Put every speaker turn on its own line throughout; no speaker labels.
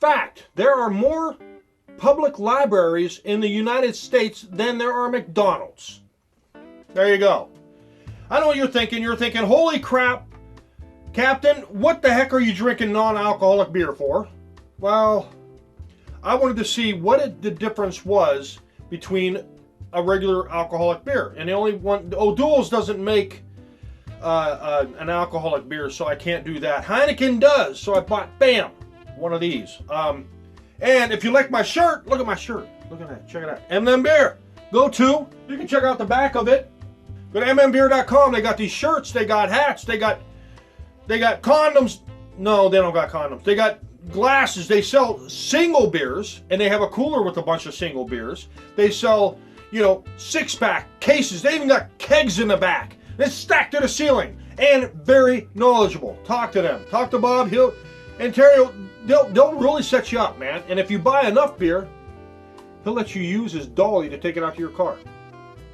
fact, there are more public libraries in the United States than there are McDonald's. There you go. I know what you're thinking. You're thinking, holy crap, Captain, what the heck are you drinking non-alcoholic beer for? Well, I wanted to see what the difference was between a regular alcoholic beer. And the only one, O'Doul's doesn't make an alcoholic beer, so I can't do that. Heineken does, so I bought, bam, one of these. And if you like my shirt, look at my shirt. Look at that, check it out. M&M Beer. You can check out the back of it. Go to mmbeer.com. They got these shirts, they got hats, they got condoms. No, they don't got condoms. They got glasses. They sell single beers, and they have a cooler with a bunch of single beers. They sell, six-pack cases. They even got kegs in the back. It's stacked to the ceiling, and very knowledgeable. Talk to them. Talk to Bob. They'll really set you up, man. And if you buy enough beer, he'll let you use his dolly to take it out to your car.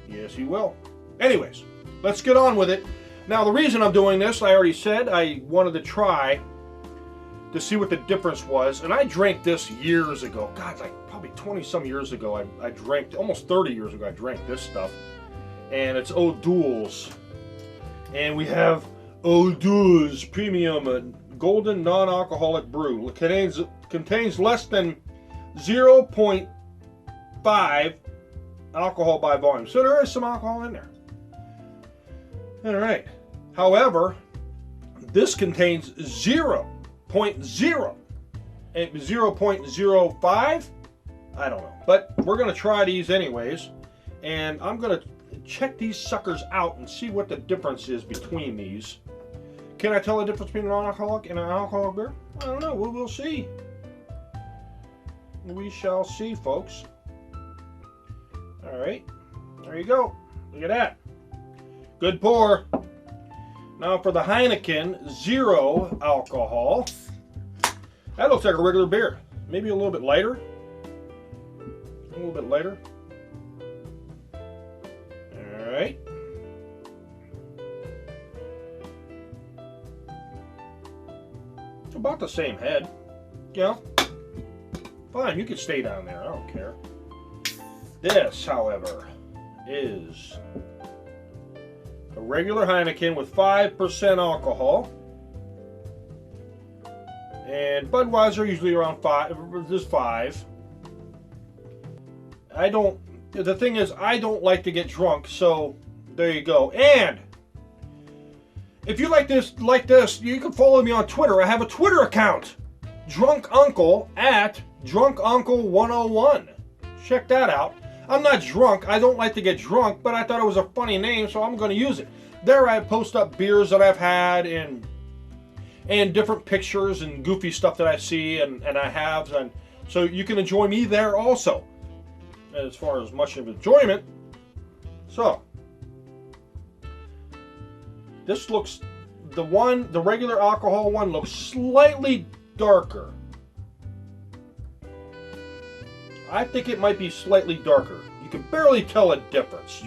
Yes, he will. Anyways, let's get on with it. Now, the reason I'm doing this, I already said, I wanted to try to see what the difference was. And I drank this years ago. God, like probably 20-some years ago. I drank, almost 30 years ago, I drank this stuff. And it's O'Doul's. And we have O'Doul's Premium Golden Non-Alcoholic Brew. It contains less than 0.5 alcohol by volume. So there is some alcohol in there. All right. However, this contains 0.05. I don't know. But we're going to try these anyways. And I'm going to check these suckers out and see what the difference is between these. Can I tell the difference between an non-alcoholic and an alcoholic beer? I don't know. We will see. We shall see, folks. All right. There you go. Look at that. Good pour. Now for the Heineken, 0 alcohol. That looks like a regular beer. Maybe a little bit lighter. A little bit lighter. All right. It's about the same head. Yeah. Fine, you can stay down there. I don't care. This, however, is a regular Heineken with 5% alcohol. And Budweiser usually around 5. This is 5. The thing is, I don't like to get drunk, so there you go. And if you like this, you can follow me on Twitter. I have a Twitter account, Drunk Uncle at Drunk Uncle 101. Check that out. I'm not drunk. I don't like to get drunk, but I thought it was a funny name, so I'm going to use it. There I post up beers that I've had and different pictures and goofy stuff that I see and I have. And so you can enjoy me there also, as far as much of enjoyment. So this looks, the regular alcohol one looks slightly darker. I think it might be slightly darker. You can barely tell a difference.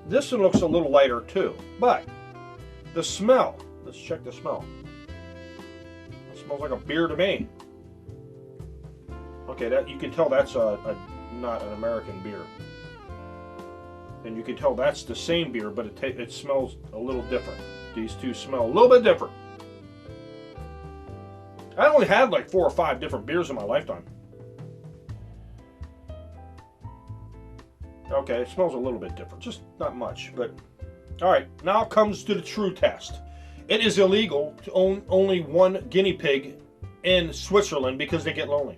This one looks a little lighter too. But the smell, let's check the smell. It smells like a beer to me. Okay, that you can tell that's not an American beer. And you can tell that's the same beer, but it smells a little different. These two smell a little bit different. I only had like 4 or 5 different beers in my lifetime. Okay, it smells a little bit different, just not much, but all right, now comes to the true test. It is illegal to own only one guinea pig in Switzerland because they get lonely.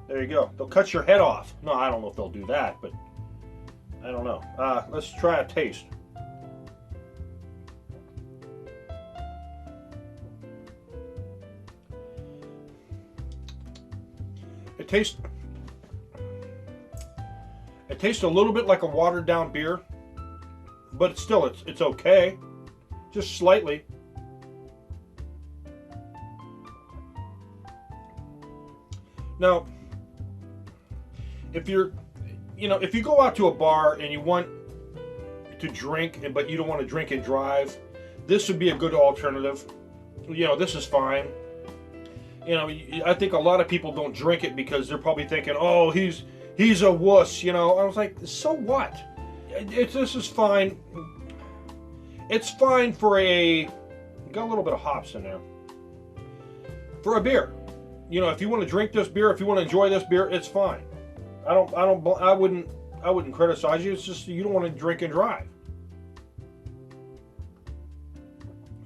There you go. They'll cut your head off. No, I don't know if they'll do that, but I don't know. Let's try a taste. It tastes a little bit like a watered down beer, but it's okay, just slightly. Now, if you go out to a bar and you want to drink, but you don't want to drink and drive, this would be a good alternative. This is fine. You know, I think a lot of people don't drink it because they're probably thinking, oh, he's a wuss, you know. I was like, so what? This is fine. It's fine for got a little bit of hops in there. For a beer. You know, if you want to drink this beer, if you want to enjoy this beer, it's fine. I wouldn't criticize you. It's just you don't want to drink and drive.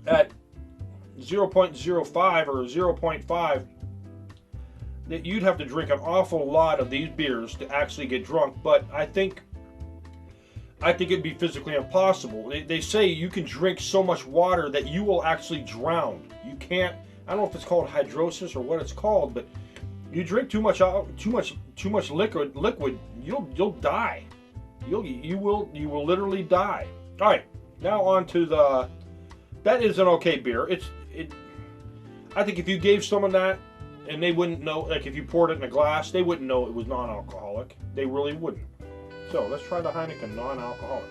At 0.05 or 0.5, that you'd have to drink an awful lot of these beers to actually get drunk. But I think it'd be physically impossible. They say you can drink so much water that you will actually drown. You can't. I don't know if it's called hydrosis or what it's called, but you drink too much liquid, you'll die. You will literally die. All right, now on to that is an okay beer. I think if you gave someone that and they wouldn't know, like if you poured it in a glass, they wouldn't know it was non-alcoholic. They really wouldn't. So let's try the Heineken non-alcoholic.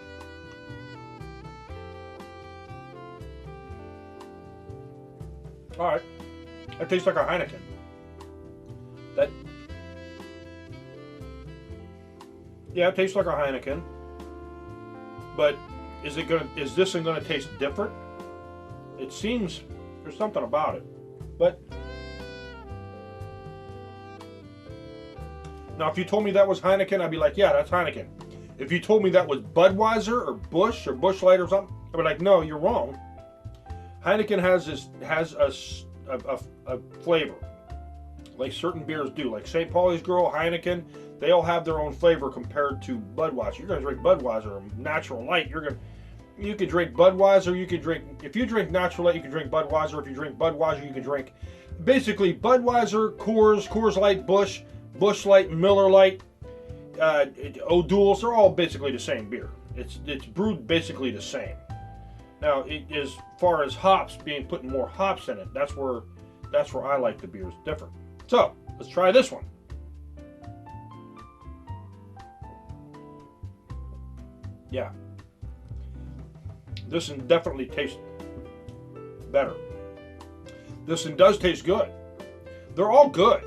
All right, that tastes like a Heineken. Yeah, it tastes like a Heineken. But is this one gonna taste different? It seems there's something about it. But now, if you told me that was Heineken, I'd be like, yeah, that's Heineken. If you told me that was Budweiser or Busch or Busch Light or something, I'd be like, no, you're wrong. Heineken has a flavor, like certain beers do. Like St. Pauli's Girl, Heineken, they all have their own flavor compared to Budweiser. You're gonna drink Budweiser or Natural Light. You can drink Budweiser. If you drink Natural Light, you can drink Budweiser. If you drink Budweiser, you can drink basically Budweiser, Coors Light, Busch Light, Miller Light, O'Doul's. They're all basically the same beer. It's brewed basically the same. Now, as far as hops, putting more hops in it, that's where I like the beers different. So let's try this one. Yeah, this one definitely tastes better. This one does taste good. They're all good.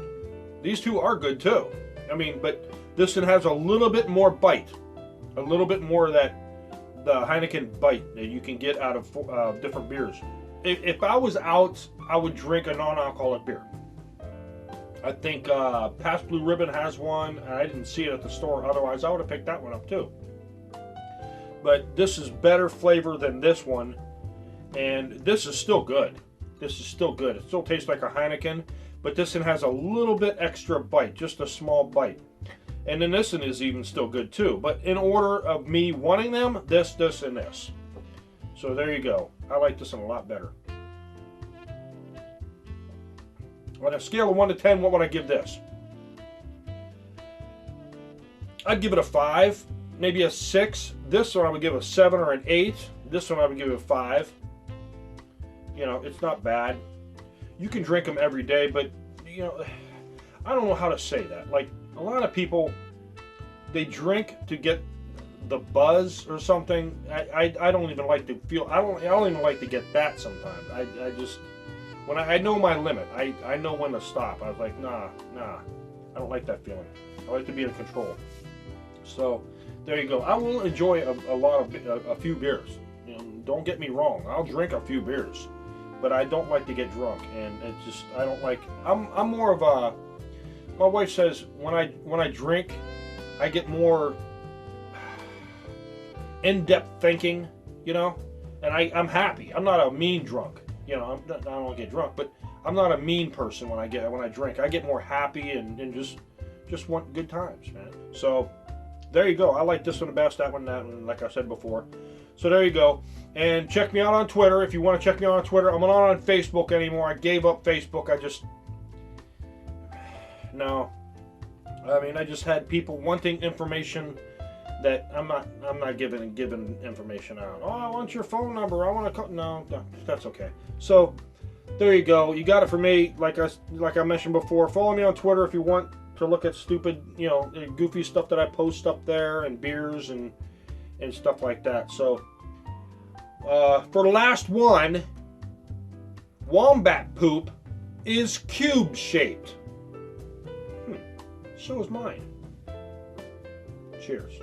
These two are good too. I mean, but this one has a little bit more bite, a little bit more of the Heineken bite that you can get out of different beers. If I was out, I would drink a non-alcoholic beer. I think Pabst Blue Ribbon has one, and I didn't see it at the store. Otherwise, I would have picked that one up too. But this is better flavor than this one, and this is still good. This is still good. It still tastes like a Heineken, but this one has a little bit extra bite, just a small bite. And then this one is even still good too. But in order of me wanting them, this, and this. So there you go. I like this one a lot better. On a scale of 1 to 10, what would I give this? I'd give it a 5, maybe a 6. This one I would give a 7 or an 8. This one I would give it a 5. You know, it's not bad. You can drink them every day, but, you know, I don't know how to say that. Like, a lot of people, they drink to get the buzz or something. I don't even like to feel, I don't even like to get that sometimes. I just, when I know my limit, I know when to stop. I was like, nah, I don't like that feeling. I like to be in control. So, there you go. I will enjoy a few beers. You know, don't get me wrong. I'll drink a few beers, but I don't like to get drunk, and it's just, I don't like, I'm more of a, my wife says when I drink, I get more in-depth thinking, you know, and I'm happy. I'm not a mean drunk, you know. I don't get drunk, but I'm not a mean person when I drink. I get more happy and just want good times, man. So there you go. I like this one the best, that one, like I said before. So there you go. And check me out on Twitter if you want to check me out on Twitter. I'm not on Facebook anymore. I gave up Facebook. No. I mean, I just had people wanting information that I'm not giving information out. Oh, I want your phone number. I want to call. No, that's okay. So there you go. You got it from me. Like I mentioned before, follow me on Twitter if you want to look at stupid, you know, goofy stuff that I post up there, and beers and stuff like that. So for the last one, wombat poop is cube-shaped. So is mine. Cheers.